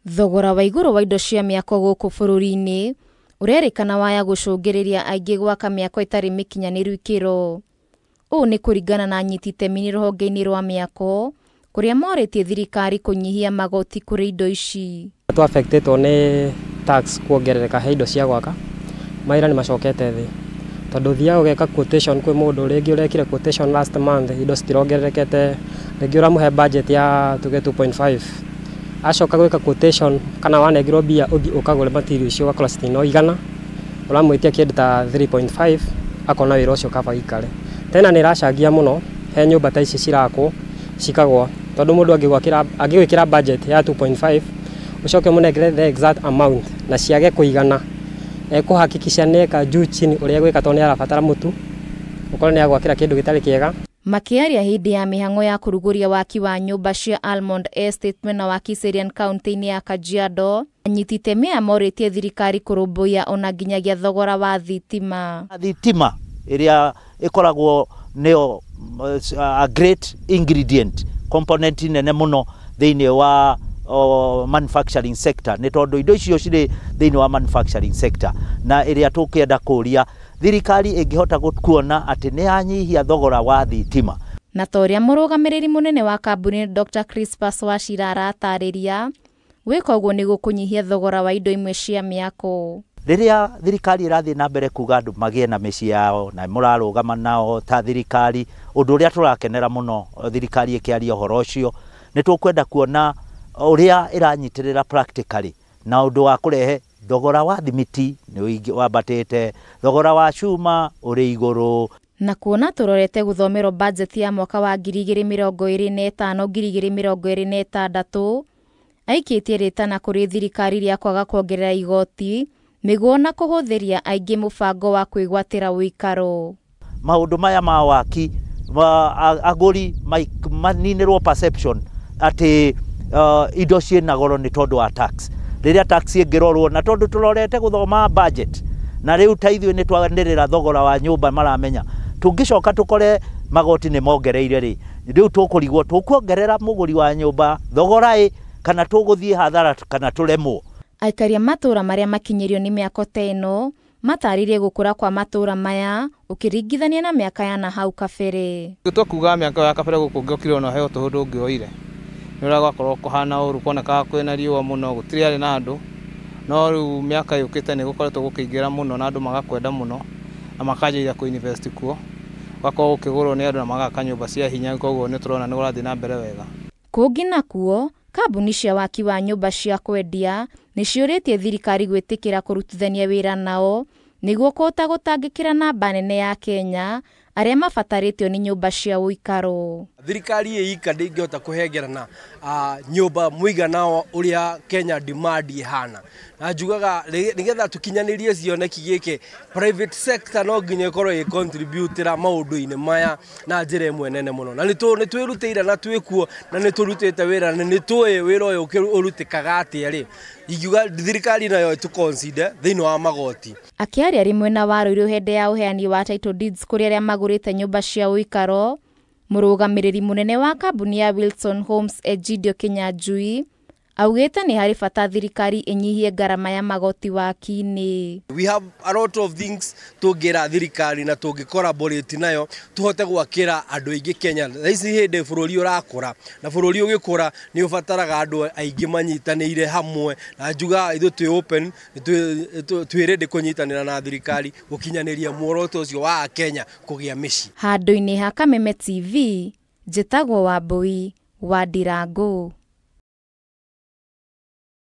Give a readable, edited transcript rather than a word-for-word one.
Thogora wa igũrũ wa indo cia mĩako gũkũ bũrũri-inĩ ũrerĩkana waya gũcũngĩrĩria aingĩ gwaka mĩako ĩtarĩ mĩkinyanĩru ikĩro. Ũũ nĩ kũringana na anyiti itemi rũhonge-inĩ rwa mĩako kũrĩa morĩtie thirikari kũnyihia magoti kũrĩ indo ici. Affectĩtwo nĩ tax kuongerereka he indo cia gwaka, maira nĩ macokete thĩ. Tondũ thiaga ũgeka quotation kwĩ mũndũ rĩngĩ ũrekire quotation last month, indo citirongererekete, rĩngĩ ũramũhe budget ya tuge 2.5. Acoka gwĩka quotation kana wanengirwo mbia ũthiĩ ũkagũre material icio ũgakora citinoigana, ũramwĩtia kĩndũ ta 3.5 akona wĩra ũcio kaba ikare. Tena nĩ ĩracangia mũno he nyũmba ta ici cirakwo cikagwa, tondũ mũndũ angĩgwĩkĩra budget ya 2.5 ucoke mũnengere the exact amount na ciage kũigana, ekuhakikisha neka juu chini ũrĩa gwĩka tondũ nĩ arabatara mũtu ũkorwo nĩ agwakĩra kĩndũ gĩtarĩ kĩega. Makĩaria hĩndĩ ya mĩhang'o ya kũrugũria waki wa nyũmba cia Almond Estate mwena wa Kiserian kaunti-inĩ ya Kajiado, anyiti itemi morĩtie thirikari kũrũmbũiya ona nginyagia thogora wa thitima. Thitima ĩrĩa ĩkoragwo nĩyo a great ingredient component nene mũno thĩinĩ wa manufacturing sector, nĩ tondũ indo icio cirĩ thĩinĩ wa manufacturing sector, na ĩrĩa tũkĩenda kũria thirikari ĩngĩhota kuona atĩ nĩ yanyihia thogora wa thitima. Na toria mũrũgamĩrĩri mũnene wa kambuni Dr. Crispus Wachira aratarĩria, gwĩka ũguo nĩ gũkũnyihia thogora wa indo imwe cia mĩako. Rĩrĩa thirikari ĩrathiĩ na mbere kuga andũ magĩe na mĩciĩ yao na mũrarũgama nao ta thirikari, ũndũ ũrĩa tũrakenera mũno thirikari ĩkĩaria ũhoro ũcio, nĩ tũkwenda kuona ũrĩa ĩranyitĩrĩra practically na ũndũ wa kũrehe thogora wa thimiti nĩ wambatĩte, thogora wa cuma ũrĩ igũrũ. Na kuona tũrorete gũthomerwo budget ya mwaka wa 2025-2026, aikĩtie rĩtana kũrĩ thirikari rĩa kwaga kuongerera igoti nĩguo na kũhũthĩria aingĩ mũbango wa kwĩgwatĩra ũikaro. Maũndũ maya ma waki agũri maninĩrwo perception atĩ indo ciĩna goro nĩ tondũ wa tax. Rĩrĩa tax ĩngĩrorwo na tondũ tũrorete gũthoma budget na rĩu ta ithuĩ nĩ twanĩrĩra thogora wa nyũmba maramenya, tũngĩcoka tũkore magoti nĩ mongereire rĩ, rĩu tũkũrigwo tũkuongerera mũgũri wa nyũmba thogora kana tũgũthiĩ hathara kana tũremwo. Aikaria matũra marĩa makinyĩrio nĩ mĩako ta ĩno matarĩrie gũkũra kwa matũra maya ũkĩringithania na mĩaka ya na hau kabere. Tũkuga mĩaka ya kabere gũkũ ngĩokire na heo tũhũndũ ngĩoire nĩ ũragakorwo kũhana ũru, kuonekaga kwĩna riũa mũno, gũtirĩ arĩ na andũ, no rĩu mĩaka yũkĩte nĩ gũkoretwo gũkĩingĩra mũno na andũ magakwenda mũno na makanjĩrĩria kũ-invest kuo, gũgakorwo gũkĩgũrwo nĩ andũ na magaka nyũmba cia hinya, koguo nĩ tũrona nĩ gũrathiĩ na mbere wega. Kũngĩ nakuo, kambuni cia waki wa nyũmba cia kwendia nĩ ciũrĩtie thirikari gwĩtĩkĩra kũrutithania wĩra nao nĩguo kũhota gũtangĩkĩra namba nene ya Kenya arĩa mabatarĩtio nĩ nyũmba cia ũikaro. Thirikari ĩika ndĩngĩhota kũhengerana nyũmba mũigana ũrĩa Kenya demand ihana. Na njugaga nĩgetha tũkinyanĩrie cioneki gĩkĩ, private sector no nginya ĩkorwo ĩcontributĩra maũndũ-inĩ maya na njĩra ĩmwe nene mũno. Na nĩ twĩrutĩire na twĩkuo na nĩ tũrutĩte wĩra na nĩ tũĩ wĩra ũyũ ũrutĩkaga atĩa rĩ. Ingiuga thirikari nayo ĩtũ-consider thĩinĩ wa magoti. Akĩaria rĩmwe na Waruiru hĩndĩ ya ũheani wa title deeds kũrĩ arĩa magũrĩte nyũmba cia ũikaro, mũrũgamĩrĩri mũnene wa kambuni ya Wilson Homes Egidio Kinyanjui augĩte nĩ harĩ bata thirikari ĩnyihie ngarama ya magoti waki-inĩ. We have a lot of things tũngĩra thirikari na tũngĩ-collaborate nayo tũhote gwakĩra andũ aingĩ Kenya. Ici hĩndĩ bũrũri ũrakũra na bũrũri ũgĩkũra nĩ ũbataraga andũ aingĩ manyitanĩire hamwe, na njuga ithuĩ twĩ open, twĩ ready kũnyitanĩra na thirikari gũkinyanĩria muoroto ũcio wa Kenya kũgĩa mĩciĩ. Handũ-inĩ ha Kameme TV, njĩtagwo Wambui wa Ndirango.